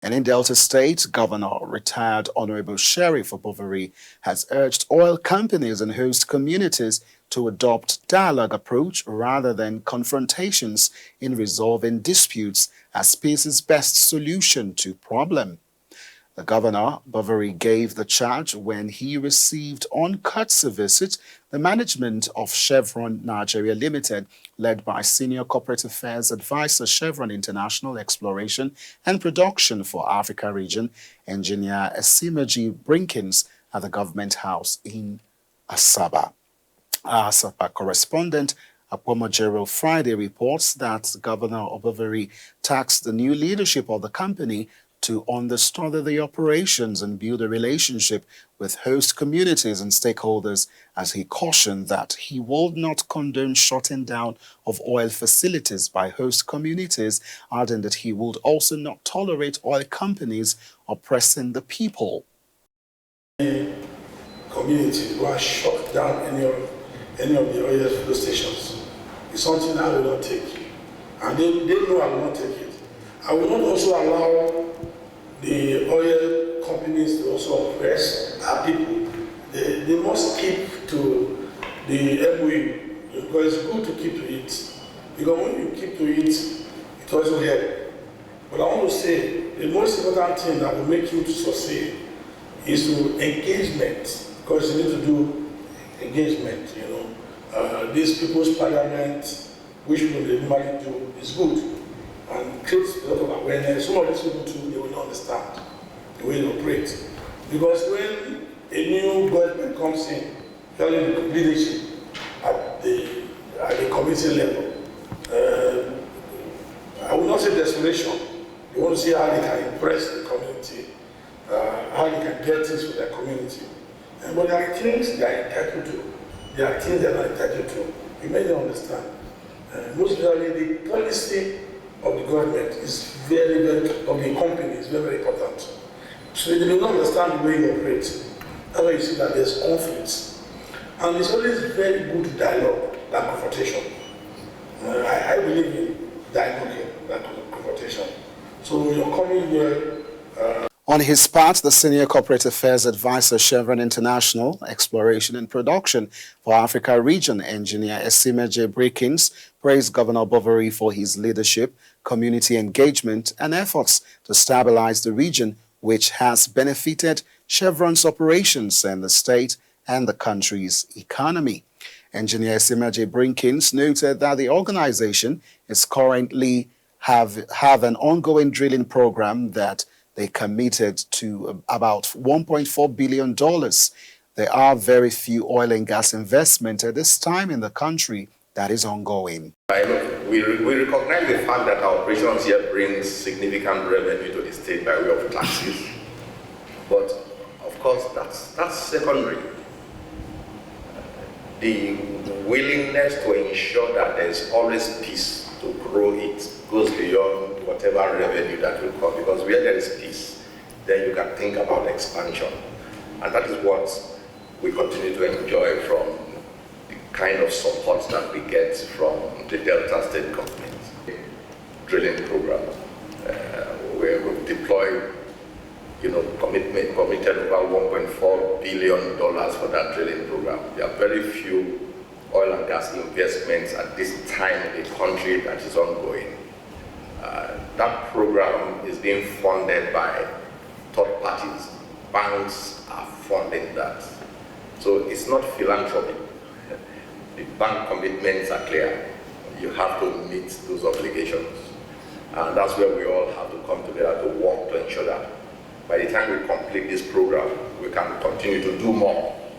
And in Delta State, Governor retired Honorable Sheriff Oborevwori has urged oil companies and host communities to adopt dialogue approach rather than confrontations in resolving disputes as peace's best solution to problem. The governor, Oborevwori, gave the charge when he received on courtesy visit the management of Chevron Nigeria Limited, led by Senior Corporate Affairs Advisor Chevron International Exploration and Production for Africa Region, Engineer Esimeji Brinkins, at the Government House in Asaba. Our Asaba correspondent Oborevwori Friday reports that Governor Oborevwori tasked the new leadership of the company to understand the operations and build a relationship with host communities and stakeholders, as he cautioned that he will not condone shutting down of oil facilities by host communities, adding that he would also not tolerate oil companies oppressing the people. Community who are shut down any of the oil fuel stations is something I will not take, and they know I will not take it. I will not also allow the oil companies to also oppress our people. They must keep to the MOU, because it's good to keep to it. Because when you keep to it, it also helps. But I want to say, the most important thing that will make you to succeed is to engagement, because you need to do engagement, This people's parliament, which we normally do, is good and creates a lot of awareness. Some of these people too, they will not understand the way they operate. Because when a new government comes in, especially the leadership at the committee level, I will not say desperation. They want to see how they can impress the community, how they can get things for their community. But there are things they are entitled to. There are things they are not entitled to. You may not understand. Most usually, the policy of the government is very, of the company is very, very important. So they may not understand the way you operate. That's why you see that there's conflicts. And it's always very good dialogue than confrontation. I believe in dialogue than confrontation. So when you're coming here, on his part, the Senior Corporate Affairs Advisor, Chevron International Exploration and Production for Africa Region, Engineer Esimeji Brinkins, praised Governor Oborevwori for his leadership, community engagement, and efforts to stabilize the region, which has benefited Chevron's operations in the state and the country's economy. Engineer Esimeji Brinkins noted that the organization is currently have an ongoing drilling program that they committed to about $1.4 billion. There are very few oil and gas investment at this time in the country that is ongoing. We recognize the fact that our operations here brings significant revenue to the state by way of taxes. But of course, that's secondary. The willingness to ensure that there's always peace to grow it goes beyond whatever revenue that will come, because where there is peace, then you can think about expansion. And that is what we continue to enjoy from the kind of support that we get from the Delta State government. Drilling program, where we've deployed, committed over $1.4 billion for that drilling program. There are very few oil and gas investments at this time in the country that is ongoing. That program is being funded by third parties. Banks are funding that. So it's not philanthropy. The bank commitments are clear. You have to meet those obligations. And that's where we all have to come together to work to ensure that by the time we complete this program, we can continue to do more.